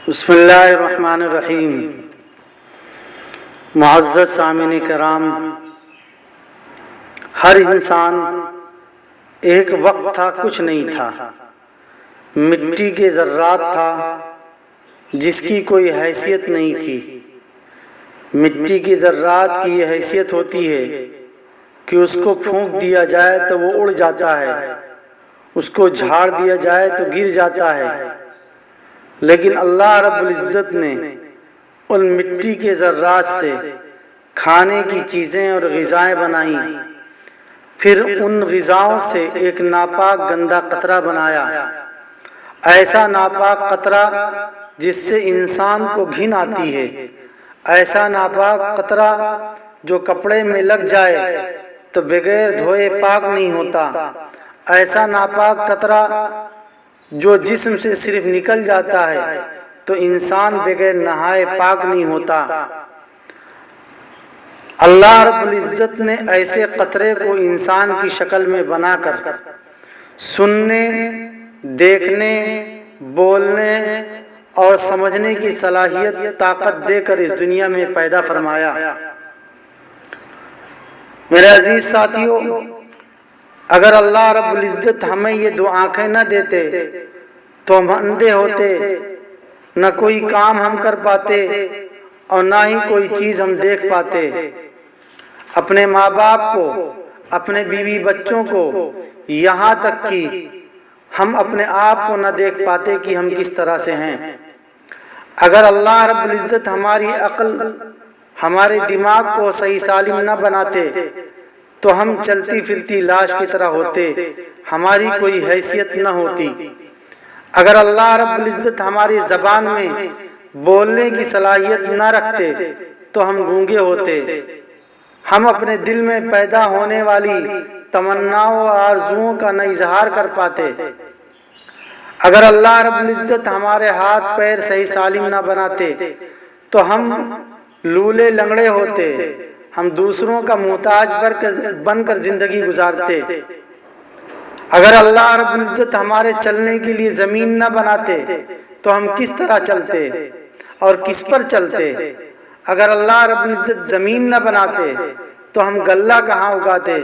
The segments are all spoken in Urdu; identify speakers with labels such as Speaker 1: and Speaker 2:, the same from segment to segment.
Speaker 1: بسم اللہ الرحمن الرحیم۔ معزز سامعین کرام، ہر انسان ایک وقت تھا کچھ نہیں تھا، مٹی کے ذرات تھا جس کی کوئی حیثیت نہیں تھی۔ مٹی کے ذرات کی یہ حیثیت ہوتی ہے کہ اس کو پھونک دیا جائے تو وہ اڑ جاتا ہے، اس کو جھاڑ دیا جائے تو گر جاتا ہے، لیکن اللہ رب العزت نے ان مٹی کے ذرات سے کھانے کی چیزیں اور غذائیں بنائیں، پھر ان غذاؤں سے ایک ناپاک گندا قطرہ بنایا، ایسا ناپاک قطرہ جس سے انسان کو گھن آتی ہے، ایسا ناپاک قطرہ جو کپڑے میں لگ جائے تو بغیر دھوئے پاک نہیں ہوتا، ایسا ناپاک قطرہ جو جسم سے صرف نکل جاتا ہے تو انسان بغیر نہائے پاک نہیں ہوتا۔ اللہ رب العزت نے ایسے قطرے کو انسان کی شکل میں بنا کر سننے، دیکھنے، بولنے اور سمجھنے کی صلاحیت، طاقت دے کر اس دنیا میں پیدا فرمایا۔ میرے عزیز ساتھیو، اگر اللہ رب العزت ہمیں یہ دو آنکھیں نہ دیتے تو ہم اندھے ہوتے، نہ کوئی کام ہم کر پاتے اور نہ ہی کوئی چیز ہم دیکھ پاتے۔ اپنے ماں باپ کو، اپنے بیوی بچوں کو، یہاں تک کہ ہم اپنے آپ کو نہ دیکھ پاتے کہ ہم کس طرح سے ہیں۔ اگر اللہ رب العزت ہماری عقل، ہمارے دماغ کو صحیح سالم نہ بناتے تو ہم چلتی پھرتی لاش کی طرح ہوتے، ہماری کوئی حیثیت نہ ہوتی۔ اگر اللہ رب العزت ہماری زبان میں بولنے کی صلاحیت نہ رکھتے تو ہم گونگے ہوتے، ہم اپنے دل میں پیدا ہونے والی تمناؤں اور آرزوؤں کا نہ اظہار کر پاتے۔ اگر اللہ رب العزت ہمارے ہاتھ پیر صحیح سالم نہ بناتے تو ہم لولے لنگڑے ہوتے، ہم دوسروں کا محتاج بن کر زندگی گزارتے۔ اگر اللہ رب العزت ہمارے چلنے کے لیے زمین نہ بناتے تو ہم کس طرح چلتے اور کس پر چلتے؟ اگر اللہ رب العزت زمین نہ بناتے تو ہم غلہ کہاں اگاتے؟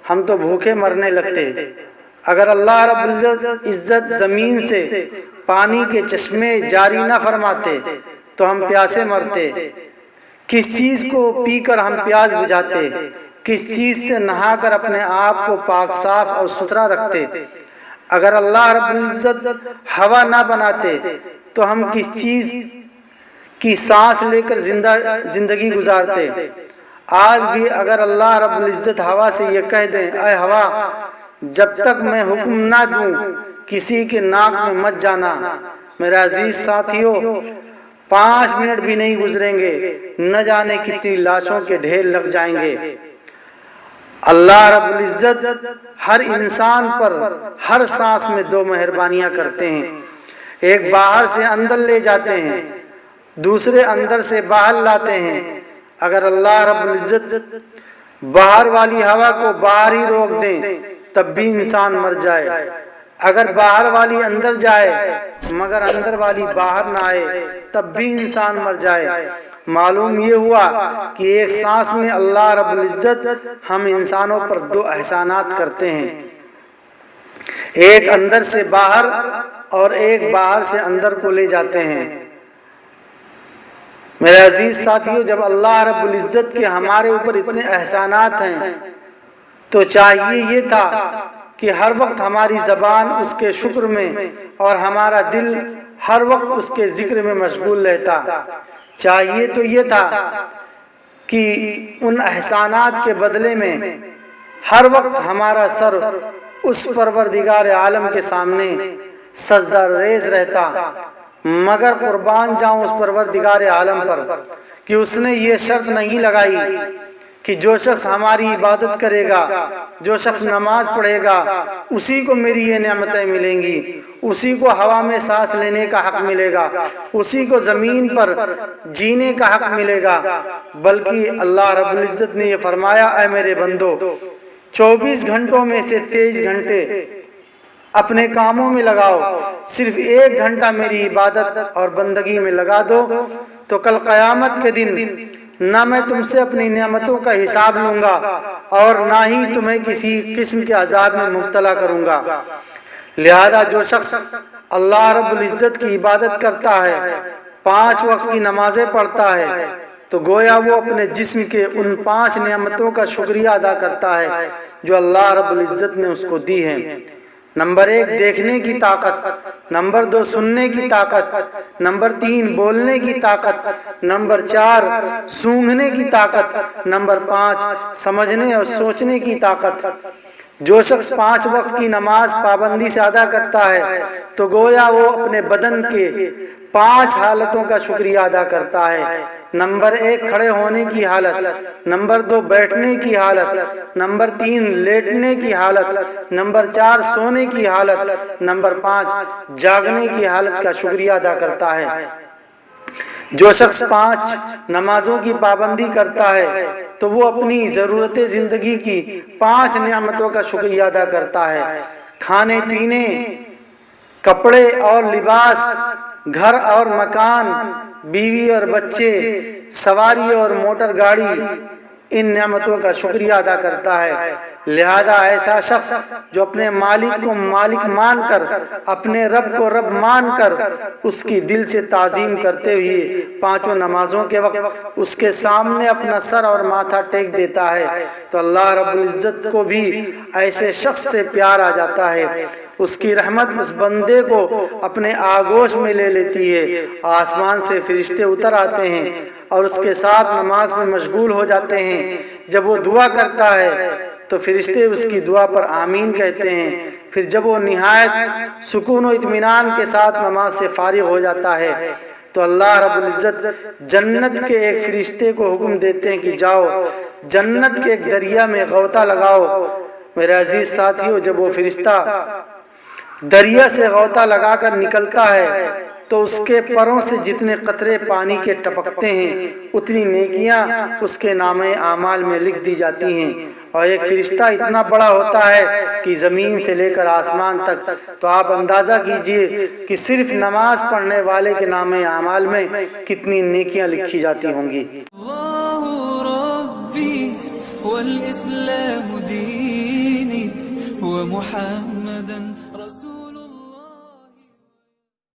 Speaker 1: ہم تو بھوکے مرنے لگتے۔ اگر اللہ رب العزت زمین سے پانی کے چشمے جاری نہ فرماتے تو ہم پیاسے مرتے۔ کس چیز کو پی کر ہم پیاس بجھاتے؟ کس چیز سے نہا کر اپنے آپ کو پاک صاف اور ستھرا رکھتے؟ اگر اللہ رب العزت ہوا نہ بناتے تو ہم کس چیز کی سانس لے کر زندگی گزارتے؟ آج بھی اگر اللہ رب العزت ہوا سے یہ کہہ دیں، اے ہوا، جب تک میں حکم نہ دوں کسی کے ناک میں مت جانا، میرے عزیز ساتھیو، 5 منٹ بھی نہیں گزریں گے، نہ جانے کتنی لاشوں کے ڈھیر لگ جائیں گے۔ اللہ رب العزت ہر انسان پر ہر سانس میں 2 مہربانیاں کرتے ہیں، ایک باہر سے اندر لے جاتے ہیں، دوسرے اندر سے باہر لاتے ہیں۔ اگر اللہ رب العزت باہر والی ہوا کو باہر ہی روک دیں تب بھی انسان مر جائے، اگر باہر والی اندر جائے مگر اندر والی باہر نہ آئے تب بھی انسان مر جائے۔ معلوم یہ ہوا کہ ایک سانس میں اللہ رب العزت ہم انسانوں پر 2 احسانات کرتے ہیں، ایک اندر سے باہر اور ایک باہر سے اندر کو لے جاتے ہیں۔ میرے عزیز ساتھیو، جب اللہ رب العزت کے ہمارے اوپر اتنے احسانات ہیں تو چاہیے یہ تھا کہ ہر وقت ہماری زبان اس کے شکر میں اور ہمارا دل ہر وقت اس کے ذکر میں مشغول رہتا۔ چاہیے تو یہ تھا کہ ان احسانات کے بدلے میں ہر وقت ہمارا سر اس پروردگار عالم کے سامنے سجدہ ریز رہتا، مگر قربان جاؤں اس پروردگار عالم پر کہ اس نے یہ شرط نہیں لگائی کہ جو شخص ہماری عبادت کرے گا، جو شخص نماز پڑھے گا، اسی کو میری یہ نعمتیں ملیں گی، اسی کو ہوا میں سانس لینے کا حق ملے گا، اسی کو زمین پر جینے کا حق ملے گا، بلکہ اللہ رب العزت نے یہ فرمایا، اے میرے بندو، 24 گھنٹوں میں سے 23 گھنٹے اپنے کاموں میں لگاؤ، صرف 1 گھنٹہ میری عبادت اور بندگی میں لگا دو تو کل قیامت کے دن نہ میں تم سے اپنی نعمتوں کا حساب لوں گا اور نہ ہی تمہیں کسی قسم کے عذاب میں مبتلا کروں گا۔ لہذا جو شخص اللہ رب العزت کی عبادت کرتا ہے، 5 وقت کی نمازیں پڑھتا ہے، تو گویا وہ اپنے جسم کے ان 5 نعمتوں کا شکریہ ادا کرتا ہے جو اللہ رب العزت نے اس کو دی ہیں۔ نمبر 1 دیکھنے کی طاقت، نمبر 2 سننے کی طاقت، نمبر 3 بولنے کی طاقت، نمبر 4 سونگھنے کی طاقت، نمبر 5 سمجھنے اور سوچنے کی طاقت۔ جو شخص 5 وقت کی نماز پابندی سے ادا کرتا ہے تو گویا وہ اپنے بدن کے 5 حالتوں کا شکریہ ادا کرتا ہے۔ نمبر 1 کھڑے ہونے کی حالت، نمبر 2 بیٹھنے کی حالت، نمبر 3 لیٹنے کی حالت، نمبر 4 سونے کی حالت، نمبر 5 جاگنے کی حالت کا شکریہ ادا کرتا ہے۔ جو شخص 5 نمازوں کی پابندی کرتا ہے تو وہ اپنی ضرورت زندگی کی 5 نعمتوں کا شکریہ ادا کرتا ہے۔ کھانے پینے، کپڑے اور لباس، گھر اور مکان، بیوی اور بچے، سواری اور موٹر گاڑی، ان نعمتوں کا شکریہ ادا کرتا ہے۔ لہذا ایسا شخص جو اپنے مالک کو مالک مان کر، اپنے رب کو رب مان کر، اس کی دل سے تعظیم کرتے ہوئے 5 نمازوں کے وقت اس کے سامنے اپنا سر اور ماتھا ٹیک دیتا ہے تو اللہ رب العزت کو بھی ایسے شخص سے پیار آ جاتا ہے۔ اس کی رحمت اس بندے کو اپنے آغوش میں لے لیتی ہے۔ آسمان سے فرشتے اتر آتے ہیں اور اس کے ساتھ نماز میں مشغول ہو جاتے ہیں۔ جب وہ دعا کرتا ہے تو فرشتے اس کی دعا پر آمین کہتے ہیں۔ پھر جب وہ نہایت سکون و اطمینان کے ساتھ نماز سے فارغ ہو جاتا ہے تو اللہ رب العزت جنت کے ایک فرشتے کو حکم دیتے ہیں کہ جاؤ جنت کے ایک دریا میں غوطہ لگاؤ۔ میرے عزیز ساتھیو، جب وہ فرشتہ دریا سے غوطہ لگا کر نکلتا ہے تو اس کے پروں سے جتنے قطرے پانی کے ٹپکتے ہیں اتنی نیکیاں اس کے نامہ اعمال میں لکھ دی جاتی ہیں۔ اور ایک فرشتہ اتنا بڑا ہوتا ہے کہ زمین سے لے کر آسمان تک، تو آپ اندازہ کیجئے کہ صرف نماز پڑھنے والے کے نامہ اعمال میں کتنی نیکیاں لکھی جاتی ہوں گی۔
Speaker 2: اللہ ربی والاسلام دینی ومحمد